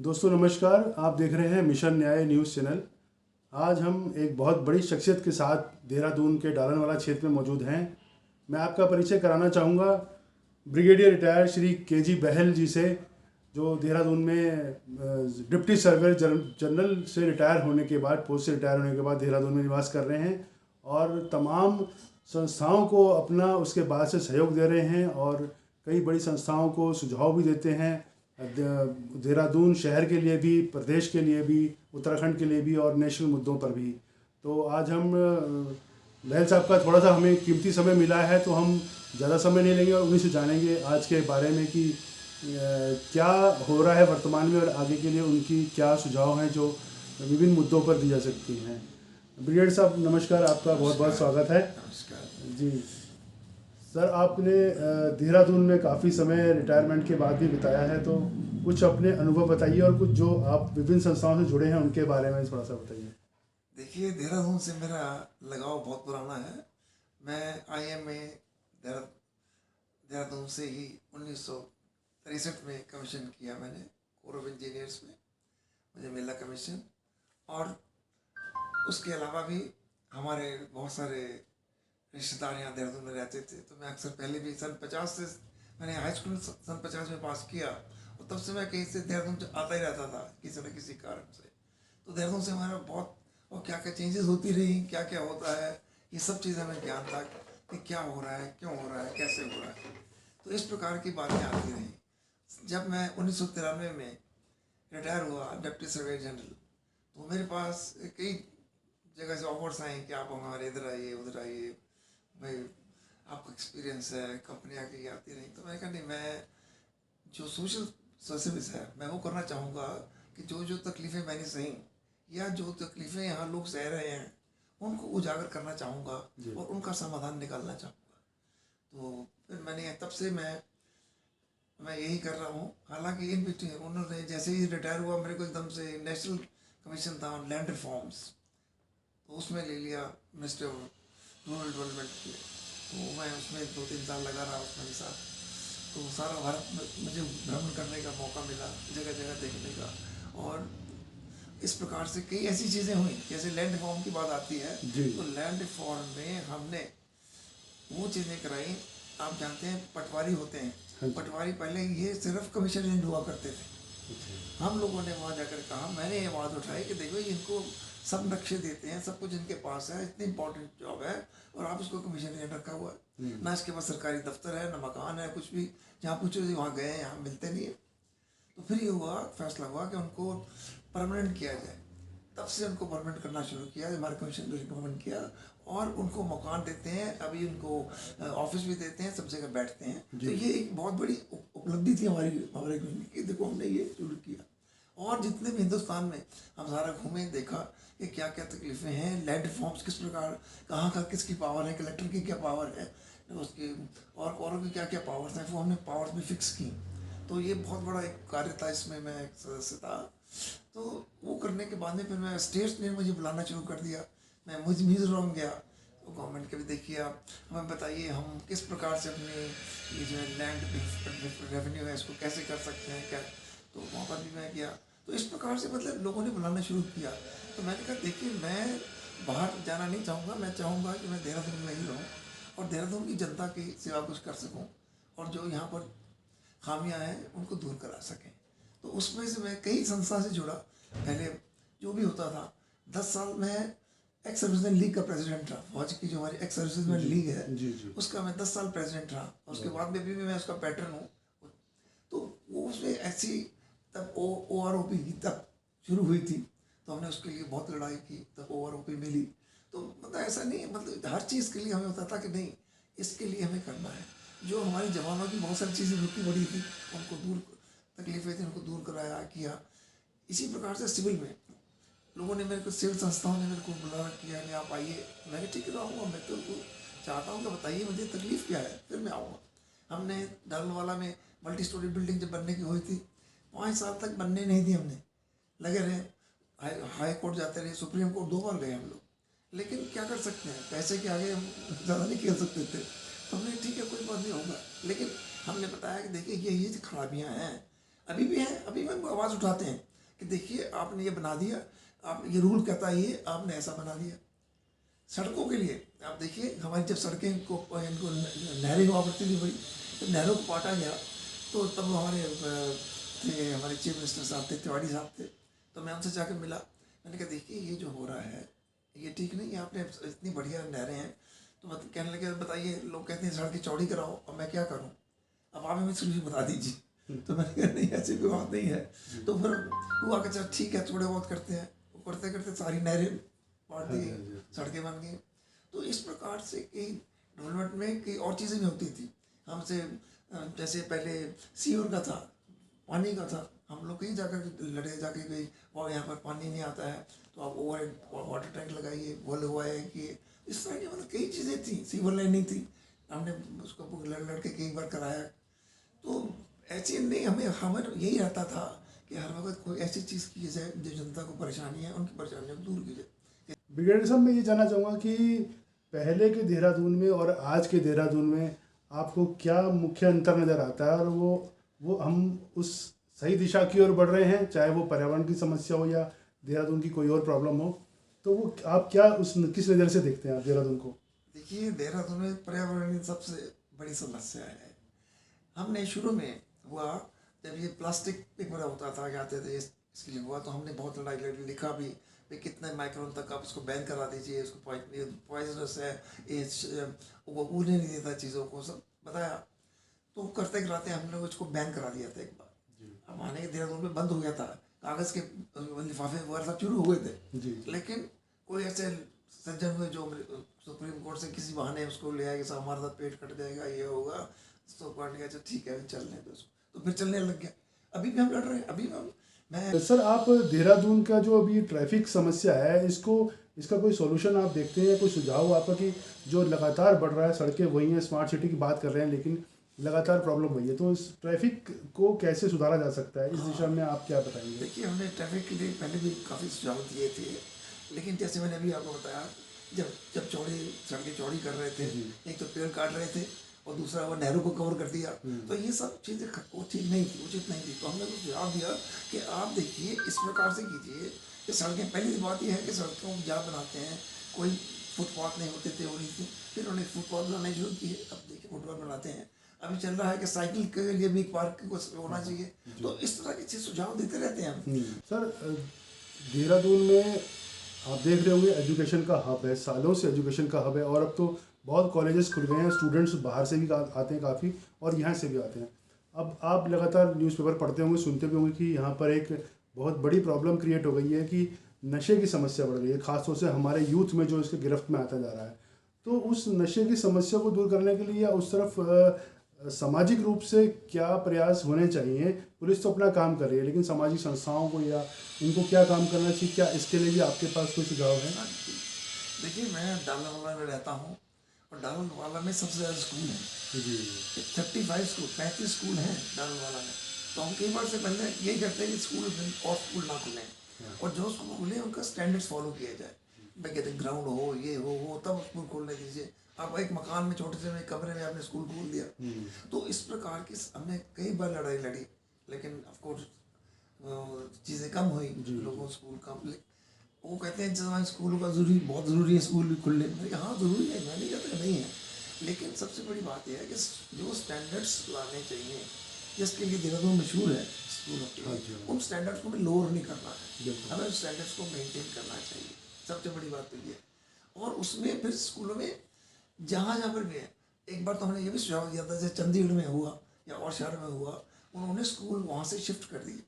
दोस्तों नमस्कार। आप देख रहे हैं मिशन न्याय न्यूज़ चैनल। आज हम एक बहुत बड़ी शख्सियत के साथ देहरादून के डालनवाला क्षेत्र में मौजूद हैं। मैं आपका परिचय कराना चाहूँगा ब्रिगेडियर रिटायर्ड श्री के.जी. बहल जी से, जो देहरादून में डिप्टी सर्वेयर जनरल से रिटायर होने के बाद, पोस्ट से रिटायर होने के बाद देहरादून में निवास कर रहे हैं और तमाम संस्थाओं को अपना उसके बाद से सहयोग दे रहे हैं और कई बड़ी संस्थाओं को सुझाव भी देते हैं, देहरादून शहर के लिए भी, प्रदेश के लिए भी, उत्तराखंड के लिए भी और नेशनल मुद्दों पर भी। तो आज हम बहल साहब का थोड़ा सा हमें कीमती समय मिला है, तो हम ज़्यादा समय नहीं लेंगे और उन्हीं से जानेंगे आज के बारे में कि क्या हो रहा है वर्तमान में और आगे के लिए उनकी क्या सुझाव हैं जो विभिन्न मुद्दों पर दी जा सकती हैं। ब्रिगेड साहब नमस्कार, आपका बहुत बहुत स्वागत है। नमस्कार जी सर, आपने देहरादून में काफ़ी समय रिटायरमेंट के बाद भी बिताया है, तो कुछ अपने अनुभव बताइए और कुछ जो आप विभिन्न संस्थाओं से जुड़े हैं उनके बारे में थोड़ा सा बताइए। देखिए, देहरादून से मेरा लगाव बहुत पुराना है। मैं आईएम में देहरादून से ही 1963 में कमीशन किया मैंने, कोर ऑफ इंजीनियर्स में मुझे मिला कमीशन। और उसके अलावा भी हमारे बहुत सारे रिश्तेदार यहाँ देहरादून में रहते थे, तो मैं अक्सर पहले भी सन 50 से मैंने हाई स्कूल सन 50 में पास किया और तब से मैं कहीं से देहरादून आता ही रहता था किसी न किसी कारण से। तो देहरादून से हमारा बहुत, और क्या क्या चेंजेस होती रही, क्या क्या होता है, ये सब चीज़ें हमें ज्ञान था कि क्या हो रहा है, क्यों हो रहा है, कैसे हो रहा है। तो इस प्रकार की बातें आती रहीं। जब मैं 1993 में रिटायर हुआ डिप्टी सर्वेयर जनरल, तो मेरे पास कई जगह से ऑफर्स आए कि आप हमारे इधर आइए, उधर आइए, भाई आपका एक्सपीरियंस है, कंपनियाँ की आती रही। तो मैंने कहा नहीं, मैं जो सोशल सर्विस है मैं वो करना चाहूँगा कि जो जो तकलीफ़ें मैंने सही या जो तकलीफ़ें यहाँ लोग सह रहे हैं उनको उजागर करना चाहूँगा और उनका समाधान निकालना चाहूँगा। तो फिर मैंने तब से मैं यही कर रहा हूँ। हालांकि इन बिटवीन उन्होंने जैसे ही रिटायर हुआ, मेरे को एकदम से नेशनल कमीशन था ऑन लैंड रिफॉर्म्स, तो उसमें ले लिया मिनिस्ट्री ऑफ रूरल डेवलपमेंट के। तो मैं उसमें 2-3 साल लगा रहा उसमें भी साथ। तो सारा भारत में मुझे भ्रमण करने का मौका मिला, जगह जगह देखने का। और इस प्रकार से कई ऐसी चीज़ें हुई, जैसे लैंड रिफॉर्म की बात आती है, तो लैंड रिफॉर्म में हमने वो चीज़ें कराई। आप जानते हैं पटवारी होते हैं, पटवारी पहले ये सिर्फ कमीशन एजेंट हुआ करते थे। हम लोगों ने वहाँ जाकर कहा, मैंने ये आवाज़ उठाई कि देखो इनको सब नक्शे देते हैं, सब कुछ इनके पास है, इतनी इंपॉर्टेंट जॉब है और आप इसको कमीशन एजेंट रखा हुआ है ना, इसके पास सरकारी दफ्तर है, ना मकान है, कुछ भी। जहाँ पूछो जी वहाँ गए, यहाँ मिलते नहीं है। तो फिर ये हुआ, फैसला हुआ कि उनको परमानेंट किया जाए। तब से उनको परमानेंट करना शुरू किया, हमारे कमीशन ने रिकमेंड किया और उनको मकान देते हैं, अभी उनको ऑफिस भी देते हैं, सब जगह बैठते हैं। तो ये एक बहुत बड़ी उपलब्धि थी हमारे कम्युनिटी की। देखो हमने ये शुरू किया और जितने भी हिंदुस्तान में हम सारा घूमे, देखा कि क्या क्या तकलीफ़ें हैं, लैंड रिफॉर्म्स किस प्रकार, कहाँ का किसकी पावर है, कलेक्टर की क्या पावर है, उसके और औरों की क्या क्या पावर्स हैं, वो हमने पावर्स भी फिक्स की। तो ये बहुत बड़ा एक कार्य था, इसमें मैं एक सदस्य था। तो वो करने के बाद में फिर मैं स्टेट्स ने मुझे बुलाना शुरू कर दिया। मैं मिजोरम गया, तो गवर्नमेंट के भी देखिए आप हमें बताइए हम किस प्रकार से अपने ये जो लैंड रेवेन्यू है इसको कैसे कर सकते हैं क्या। तो वहाँ पर भी मैं गया। तो इस प्रकार से मतलब लोगों ने बुलाना शुरू किया। तो मैंने कहा देखिए, मैं बाहर जाना नहीं चाहूँगा, मैं चाहूँगा कि मैं देहरादून में ही रहूँ और देहरादून की जनता की सेवा कुछ कर सकूँ और जो यहाँ पर खामियां हैं उनको दूर करा सकें। तो उसमें से मैं कई संस्था से जुड़ा। पहले जो भी होता था, 10 साल में एक्स सर्विसमैन लीग का प्रेसिडेंट रहा। फौज की जो हमारी एक्स सर्विसमैन लीग है, उसका मैं 10 साल प्रेसिडेंट रहा और उसके बाद में भी मैं उसका पैटर्न हूँ। तो वो उसमें ऐसी तब OROP की तब शुरू हुई थी, तो हमने उसके लिए बहुत लड़ाई की, तब OROP मिली। तो मतलब ऐसा नहीं, मतलब हर चीज़ के लिए हमें होता था कि नहीं इसके लिए हमें करना है। जो हमारे जवानों की बहुत सारी चीज़ें रुकी पड़ी थी, उनको दूर, तकलीफें थी, उनको दूर कराया किया। इसी प्रकार से सिविल में लोगों ने मेरे को, सिविल संस्थाओं ने मेरे को बुला किया, नहीं आप आइए। मैंने ठीक है आऊँगा, मैं तो चाहता हूँ कि बताइए मुझे तकलीफ़ क्या है, फिर मैं आऊँगा। हमने डालनवाला में मल्टी स्टोरी बिल्डिंग जब बनने की हुई थी, 5 साल तक बनने नहीं दी हमने, लगे रहे। हाई कोर्ट जाते रहे, सुप्रीम कोर्ट 2 बार गए हम लोग, लेकिन क्या कर सकते हैं, पैसे के आगे हम ज़्यादा नहीं खेल सकते थे। तो हमने ठीक है कोई बात नहीं होगा, लेकिन हमने बताया कि देखिए ये खराबियाँ हैं, अभी भी हैं, अभी भी हम आवाज़ उठाते हैं। कि देखिए आपने ये बना दिया, आपने ये रूल कहता है ये, आपने ऐसा बना दिया। सड़कों के लिए आप देखिए, हमारी जब सड़कें को इनको नहरें हुआ करती थी भाई, जब नहरों को काटा गया तो तब हमारे थे, हमारे चीफ मिनिस्टर साहब थे, तिवारी साहब थे, तो मैं उनसे जाकर मिला। मैंने कहा देखिए ये जो हो रहा है ये ठीक नहीं है, आपने इतनी बढ़िया नहरें हैं। तो मतलब कहने लगे बताइए, लोग कहते हैं सड़कें चौड़ी कराओ, अब मैं क्या करूँ, अब आप हमें सोल्यूशन बता दीजिए। तो मैंने कहा नहीं ऐसी कोई बात नहीं है। तो फिर वो आकर चल ठीक है थोड़े बहुत करते हैं, वो करते करते सारी नहरें बांट दी, सड़कें बन गई। तो इस प्रकार से कई डेवलपमेंट में कई और चीज़ें भी होती थी हमसे। जैसे पहले सीवर का था, पानी का था, हम लोग कहीं जाकर लड़े जाके गई, और यहाँ पर पानी नहीं आता है तो आप ओवर वाटर टैंक लगाइए, वो लगवाए कि इस तरह की मतलब कई चीज़ें थी। सीवर लाइन नहीं थी, हमने उसको लड़ के कई बार कराया। तो ऐसे नहीं, हमें हमें यही रहता था कि हर वक्त कोई ऐसी चीज़ की जाए जो जनता को परेशानी है उनकी परेशानियों को दूर की जाए। ब्रिगेडियर साहब, मैं ये जानना चाहूँगा कि पहले के देहरादून में और आज के देहरादून में आपको क्या मुख्य अंतर नज़र आता है, और वो हम उस सही दिशा की ओर बढ़ रहे हैं, चाहे वो पर्यावरण की समस्या हो या देहरादून की कोई और प्रॉब्लम हो, तो वो आप क्या उस किस नज़र से देखते हैं आप देहरादून को? देखिए देहरादून में पर्यावरण की सबसे बड़ी समस्या है। हमने शुरू में हुआ जब ये प्लास्टिक पेपर होता था, आते थे इसके लिए हुआ, तो हमने बहुत लड़ाई लिखा भी भाई कितने माइक्रोन तक आप इसको बैन करा दीजिए, इसको पॉइजनस है, ये वो उड़ने नहीं देता चीज़ों को, सब बताया। तो करते कराते हम लोग इसको बैन करा दिया था एक बार। अब माने देहरादून में बंद हो गया था, कागज़ के लिफाफे वगैरह सब शुरू हुए थे, लेकिन कोई ऐसे सज्जन हुए जो सुप्रीम कोर्ट से किसी बहाने उसको ले आए कि साहब हमारा पेट कट जाएगा, ये होगा, तो कोर्ट ने कहा ठीक है चलने दो उसको, तो फिर चलने लग गया। अभी भी हम लड़ रहे हैं, अभी भी हम मैं सर, आप देहरादून का जो अभी ट्रैफिक समस्या है, इसका कोई सॉल्यूशन आप देखते हैं, कोई सुझाव आपका कि जो लगातार बढ़ रहा है, सड़कें वही हैं, स्मार्ट सिटी की बात कर रहे हैं लेकिन लगातार प्रॉब्लम वही है, तो इस ट्रैफिक को कैसे सुधारा जा सकता है, इस दिशा में आप क्या बताएंगे? देखिए हमने ट्रैफिक के लिए पहले भी काफ़ी सुझाव दिए थे, लेकिन जैसे मैंने अभी आपको बताया, जब जब सड़कें चौड़ी कर रहे थे, एक तो पेड़ काट रहे थे और दूसरा वो नहरों को कवर कर दिया, तो ये सब चीज़ें वो ठीक नहीं थी, उचित नहीं थी। तो हमने कुछ सुझाव दिया कि आप देखिए इस प्रकार से कीजिए कि सड़कें, पहली बात यह है कि सड़कों को जहाँ बनाते हैं कोई फुटपाथ नहीं होते थे, हो रही थी, फिर उन्होंने फुटपाथ बनाने शुरू किए, अब देखिए फुटपाथ बनाते हैं। अभी चल रहा है कि साइकिल के लिए भी एक पार्क को होना चाहिए। तो इस तरह की चीज़ सुझाव देते रहते हैं हम। सर, देहरादून में आप देख रहे होंगे एजुकेशन का हब है, सालों से एजुकेशन का हब है, और अब तो बहुत कॉलेजेस खुल गए हैं, स्टूडेंट्स बाहर से भी आते हैं काफ़ी, और यहाँ से भी आते हैं। अब आप लगातार न्यूज़पेपर पढ़ते होंगे, सुनते भी होंगे कि यहाँ पर एक बहुत बड़ी प्रॉब्लम क्रिएट हो गई है कि नशे की समस्या बढ़ गई है, खासतौर से हमारे यूथ में जो इसके गिरफ्त में आता जा रहा है। तो उस नशे की समस्या को दूर करने के लिए या उस तरफ सामाजिक रूप से क्या प्रयास होने चाहिए? पुलिस तो अपना काम कर रही है, लेकिन सामाजिक संस्थाओं को या इनको क्या काम करना चाहिए? क्या इसके लिए भी आपके पास कोई सुझाव है? देखिए मैं डालरवाला में रहता हूँ, और डालरवाला में सबसे ज़्यादा स्कूल हैं। जी। 35 स्कूल, 35 स्कूल हैं डालरवाला में। तो हम कई बार से पहले यही करते हैं कि स्कूल और स्कूल ना खुलें, और जो स्कूल खुले उनका स्टैंडर्ड्स फॉलो किया जाए। भाई कहते हैं ग्राउंड हो, ये हो तब स्कूल खोलने दीजिए। आप एक मकान में छोटे से में कमरे में आपने स्कूल खोल दिया। तो इस प्रकार की हमने कई बार लड़ाई लड़ी, लेकिन ऑफकोर्स चीज़ें कम हुई, लोगों स्कूल कम। वो कहते हैं जब स्कूलों का ज़रूरी, बहुत ज़रूरी है स्कूल भी खुलने। हाँ ज़रूरी है, मैं नहीं कहता नहीं है, लेकिन सबसे बड़ी बात यह है कि जो स्टैंडर्ड्स लाने चाहिए, जिसके लिए देहरादून मशहूर है स्कूलों के लिए, उन स्टैंडर्ड्स को भी लोअर नहीं करना है, हमें उन स्टैंडर्ड्स को मेंटेन करना चाहिए। सबसे बड़ी बात तो ये है। और उसमें फिर स्कूलों में जहाँ जहाँ पर भी है, एक बार तो हमने ये भी सुझाव दिया था, जैसे चंडीगढ़ में हुआ या और शहर में हुआ, उन्होंने स्कूल वहाँ से शिफ्ट कर दिए।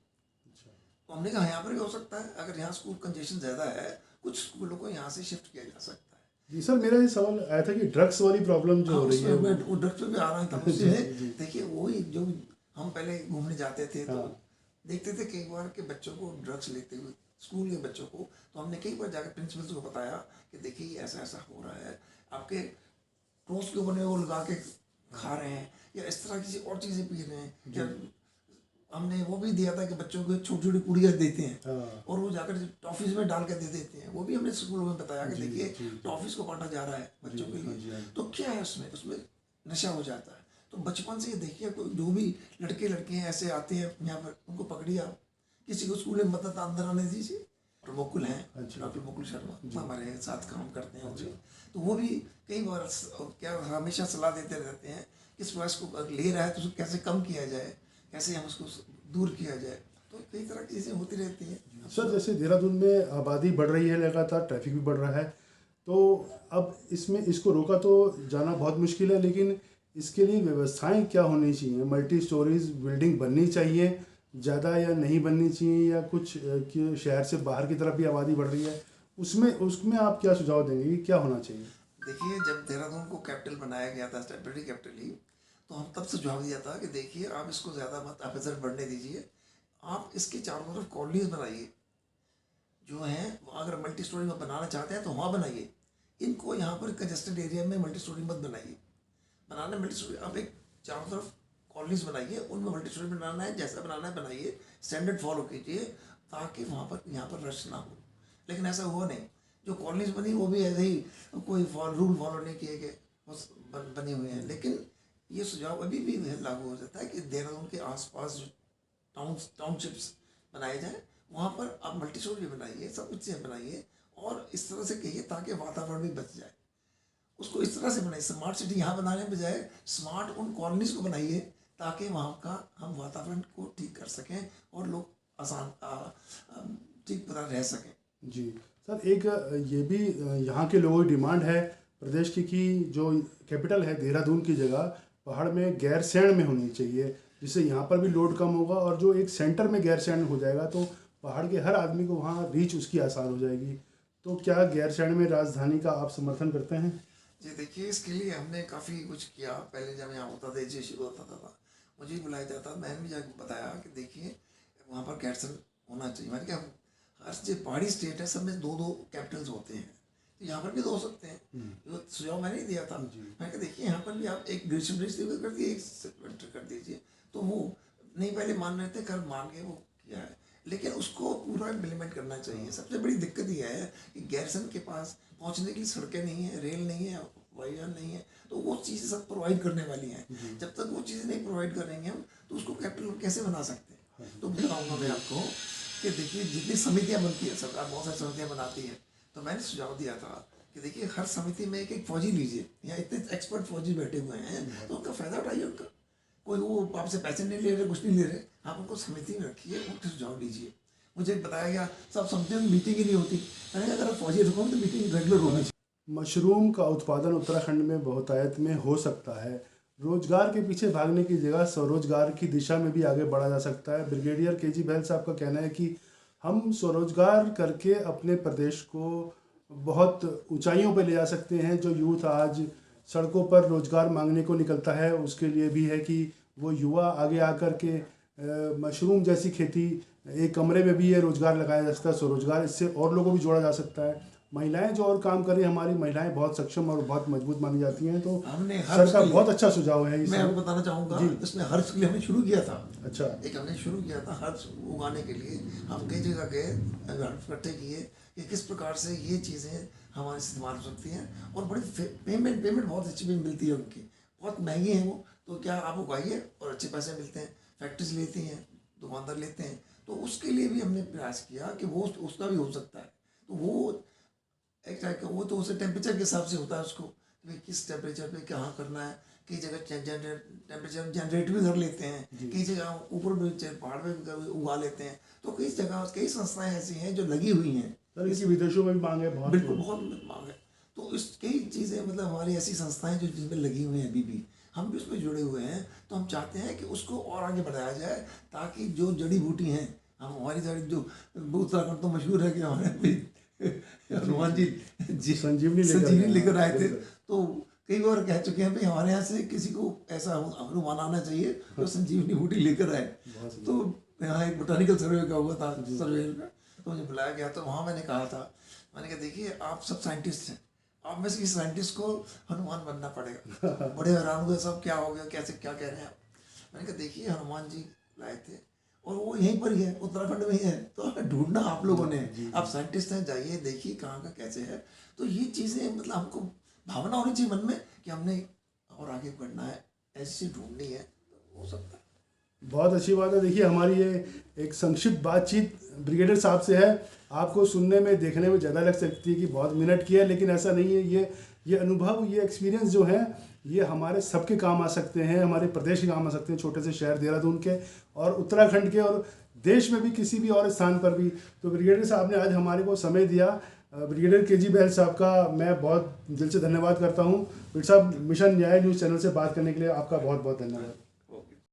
तो हमने कहा यहाँ पर भी हो सकता है, अगर यहाँ स्कूल कंजेशन ज़्यादा है, कुछ स्कूलों को यहाँ से शिफ्ट किया जा सकता है। जी सर, मेरा ये सवाल आया था कि ड्रग्स वाली प्रॉब्लम जो हो रही है, वो ड्रग्स पे भी आ रहा था उसमें। देखिए वही जो हम पहले घूमने जाते थे तो देखते थे कई बार के बच्चों को ड्रग्स लेते हुए, स्कूल के बच्चों को। तो हमने कई बार जाकर प्रिंसिपल को बताया कि देखिए ऐसा ऐसा हो रहा है, आपके टोस्ट के ऊपर में वो लगा के खा रहे हैं, या इस तरह की और चीज़ें पी रहे हैं। या हमने वो भी दिया था कि बच्चों को छोटी छोटी पुड़िया देते हैं, और वो जाकर टॉफीज में डाल के दे देते हैं। वो भी हमने स्कूलों में बताया कि देखिए टॉफीज को बांटा जा रहा है बच्चों के लिए। तो क्या है उसमें नशा हो जाता है। तो बचपन से ये देखिए, जो भी लड़के लड़के हैं ऐसे आते हैं यहाँ पर, उनको पकड़िए आप, किसी को स्कूल में मदद अंदर आने दीजिए। और मुकुल हैं, अच्छा। डॉक्टर मुकुल शर्मा हमारे साथ काम करते हैं वो भी। तो वो भी कई बार क्या हमेशा सलाह देते रहते हैं कि इस वॉइस को अगर ले रहा है तो उसको कैसे कम किया जाए, कैसे हम उसको दूर किया जाए। तो कई तरह की चीज़ें होती रहती हैं। सर जैसे देहरादून में आबादी बढ़ रही है लगातार, ट्रैफिक भी बढ़ रहा है, तो अब इसमें इसको रोका तो जाना बहुत मुश्किल है, लेकिन इसके लिए व्यवस्थाएं क्या होनी चाहिए? मल्टी स्टोरीज बिल्डिंग बननी चाहिए ज़्यादा या नहीं बननी चाहिए, या कुछ कि शहर से बाहर की तरफ भी आबादी बढ़ रही है, उसमें उसमें आप क्या सुझाव देंगे कि क्या होना चाहिए? देखिए, जब देहरादून को कैपिटल बनाया गया था, टेम्परेरी कैपिटल ही, तो हम तब सुझाव दिया था कि देखिए आप इसको ज़्यादा मत अफेजर बढ़ने दीजिए, आप इसके चारों तरफ कॉलोनीज बनाइए जो हैं। अगर मल्टी स्टोरी में बनाना चाहते हैं तो वहाँ बनाइए, इनको यहाँ पर कंजेस्टेड एरिया में मल्टी स्टोरी मत बनाइए। बनाना मल्टी स्टोरी, आप एक चारों तरफ कॉलोनीज बनाइए, उनमें मल्टी स्टोरी बनाना है, जैसा बनाना है बनाइए, स्टैंडर्ड फॉलो कीजिए, ताकि वहाँ पर यहाँ पर रश ना हो। लेकिन ऐसा हुआ नहीं, जो कॉलोनीज बनी वो भी ऐसे ही कोई रूल फॉलो नहीं किए गए, बस बने हुए हैं। लेकिन ये सुझाव अभी भी लागू हो जाता है कि देहरादून के आसपास जो टाउनशिप्स बनाए जाए, वहाँ पर आप मल्टी स्टोरी बनाइए, सब कुछ से बनाइए, और इस तरह से कहिए ताकि वातावरण भी बच जाए। उसको इस तरह से बनाइए, स्मार्ट सिटी यहाँ बनाने बजाय स्मार्ट उन कॉलोनीज को बनाइए, ताकि वहाँ का हम वातावरण को ठीक कर सकें और लोग आसान ठीक तरह रह सकें। जी सर, एक ये भी यहाँ के लोगों की डिमांड है प्रदेश की कि जो कैपिटल है देहरादून की जगह पहाड़ में गैरसैंण में होनी चाहिए, जिससे यहाँ पर भी लोड कम होगा, और जो एक सेंटर में गैरसैंण हो जाएगा तो पहाड़ के हर आदमी को वहाँ रीच उसकी आसान हो जाएगी। तो क्या गैरसैंण में राजधानी का आप समर्थन करते हैं? जी देखिए, इसके लिए हमने काफ़ी कुछ किया। पहले जब यहाँ होता था, जे शुरू होता था, मुझे ही बुलाया जाता, मैंने भी जाकर बताया कि देखिए वहाँ पर गैरसैंण होना चाहिए। मैंने कहा हर जो पहाड़ी स्टेट है सब में दो दो कैपिटल्स होते हैं, तो यहाँ पर भी दो हो सकते हैं। जो सुझाव मैंने ही दिया था, मैंने कहा देखिए यहाँ पर भी आप एक ग्रेजुएशन डिस्ट्रिक्ट कर दिए, एक सेंटर कर दीजिए। तो वो नहीं पहले मान रहे थे, कल मान के वो किया है, लेकिन उसको पूरा इम्प्लीमेंट करना चाहिए। सबसे बड़ी दिक्कत यह है कि गैरसैंण के पास पहुंचने के लिए सड़कें नहीं है, रेल नहीं है, वायुयान नहीं है, तो वो चीज़ें सब प्रोवाइड करने वाली हैं। जब तक वो चीज़ें नहीं प्रोवाइड करेंगे हम, तो उसको कैपिटल कैसे बना सकते हैं? तो बताऊँगा मैं आपको कि देखिए जितनी समितियाँ बनती है, सरकार बहुत सारी समितियाँ बनाती है, तो मैंने सुझाव दिया था कि देखिए हर समिति में एक एक फौजी लीजिए, यहाँ इतने एक्सपर्ट फौजी बैठे हुए हैं, तो उनका फ़ायदा उठाइए उनका। कोई वो आपसे पैसे नहीं ले रहे, कुछ नहीं ले रहे, आप उनको समिति में रखिए, उनके सुझाव लीजिए। मुझे बताया गया सब समितियों में मीटिंग ही नहीं होती। मैंने कहा अगर फौजी रखोगे तो मीटिंग रेगुलर होगी। मशरूम का उत्पादन उत्तराखंड में बहुतायत में हो सकता है। रोजगार के पीछे भागने की जगह स्वरोजगार की दिशा में भी आगे बढ़ा जा सकता है। ब्रिगेडियर केजी बैल साहब का कहना है कि हम स्वरोजगार करके अपने प्रदेश को बहुत ऊंचाइयों पर ले जा सकते हैं। जो यूथ आज सड़कों पर रोजगार मांगने को निकलता है, उसके लिए भी है कि वो युवा आगे आकर के मशरूम जैसी खेती, एक कमरे में भी ये रोजगार लगाया जा सकता है, स्वरोजगार, इससे और लोगों को भी जोड़ा जा सकता है। महिलाएं जो और काम करें, हमारी महिलाएं बहुत सक्षम और बहुत मजबूत मानी जाती हैं, तो हमने सर का बहुत अच्छा सुझाव है मैं इसमें। आपको बताना चाहूँगा, जी। इसमें हर्ष के लिए हमने शुरू किया था। अच्छा। एक हमने शुरू किया था हर्ष उगाने के लिए। हम कई जगह गए, हर्ष इकट्ठे किए कि किस प्रकार से ये चीज़ें हमारे इस्तेमाल हो सकती हैं, और बड़ी पेमेंट बहुत अच्छी भी मिलती है उनकी, बहुत महंगी हैं वो, तो क्या आप उगाइए और अच्छे पैसे मिलते हैं। फैक्ट्रीज लेती हैं, दुकानदार लेते हैं, तो उसके लिए भी हमने प्रयास किया कि वो उसका भी हो सकता है। तो वो एक टाइप का वो तो उसे टेम्परेचर के हिसाब से होता है उसको, कि भाई किस टेम्परेचर पे कहाँ करना है। कई जगह टेम्परेचर जनरेट भी कर लेते हैं, कई जगह ऊपर भी पहाड़ पे भी उगा लेते हैं। तो कई जगह कई संस्थाएं ऐसी हैं जो लगी हुई हैं। सर इसकी विदेशों में भी मांग है बहुत। बिल्कुल बहुत मांग है। तो इस कई चीज़ें मतलब हमारी ऐसी संस्थाएं जो जिसमें लगी हुई हैं, अभी भी हम भी उसमें जुड़े हुए हैं। तो हम चाहते हैं कि उसको और आगे बढ़ाया जाए, ताकि जो जड़ी बूटी हैं, हम हमारी जो उत्तराखंड तो मशहूर है कि हमारे हनुमान जी संजीवनी लेकर आए थे। तो कई बार कह चुके हैं भाई हमारे यहाँ से किसी को ऐसा हनुमान आना चाहिए तो संजीवनी बूटी लेकर आए। तो यहाँ एक बोटानिकल सर्वे का हुआ था, सर्वे का, तो मुझे बुलाया गया। तो वहाँ मैंने कहा था, मैंने कहा देखिए आप सब साइंटिस्ट हैं, आप में से किसी साइंटिस्ट को हनुमान बनना पड़ेगा। बड़े हैरान हुए सब, क्या हो गया, कैसे क्या कह रहे हैं आप। मैंने कहा देखिए हनुमान जी लाए थे और वो यहीं पर ही है, उत्तराखंड में ही है, तो ढूंढना आप लोगों ने। आप साइंटिस्ट हैं, जाइए देखिए कहाँ का कैसे है। तो ये चीज़ें मतलब हमको भावना होनी चाहिए मन में कि हमने और आगे बढ़ना है, ऐसी ढूंढनी है, तो हो सकता है। बहुत अच्छी बात है। देखिए, हमारी ये एक संक्षिप्त बातचीत ब्रिगेडियर साहब से है। आपको सुनने में देखने में ज़्यादा लग सकती है कि बहुत मिनट की है, लेकिन ऐसा नहीं है। ये अनुभव, ये एक्सपीरियंस जो है, ये हमारे सबके काम आ सकते हैं, हमारे प्रदेश के काम आ सकते हैं, छोटे से शहर देहरादून के और उत्तराखंड के और देश में भी, किसी भी और स्थान पर भी। तो ब्रिगेडियर साहब ने आज हमारे को समय दिया। ब्रिगेडियर के जी बैल साहब का मैं बहुत दिल से धन्यवाद करता हूँ। ब्रिगेडियर साहब, मिशन न्याय न्यूज़ चैनल से बात करने के लिए आपका बहुत बहुत धन्यवाद।